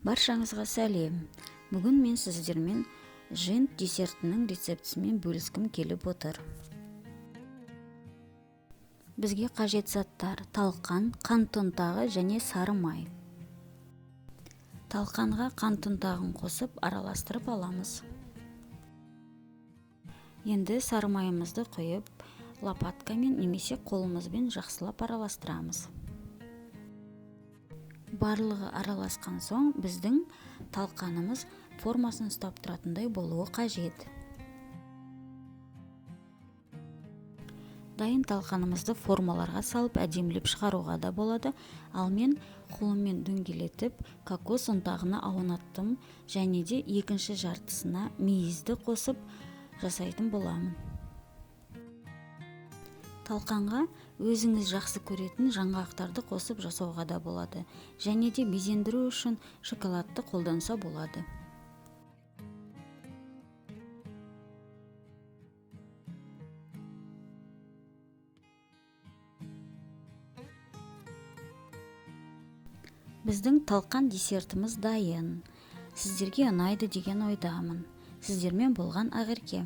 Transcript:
Баршаңызға сәлем. Бүгін мен сіздермен жент десертінің рецептісімен бөліскім келіп отыр. Бізге қажет заттар: талқан, қант ұнтағы және сары май. Талқанға қант ұнтағын қосып араластырып аламыз. Енді сары майымызды құйып, лопаткамен немесе қолымызбен жақсылап араластырамыз. Барлығы араласқан соң біздің талқанымыз формасын ұстап тұратындай болуы қажет. Дайын талқанымызды формаларға салып әдемілеп шығаруға да болады, ал мен қолыммен дөңгелетіп кокос ұнтағына аунаттым және де екінші жартысына мейізді қосып жасайтын боламын. Талқанға өзіңіз жақсы көретін жаңғақтарды қосып жасауға да болады, және де безендіру үшін шоколадты қолданса болады. Біздің талқан десертіміз дайын. Сіздерге ұнайды деген ойдамын. Сіздермен болған Ақерке.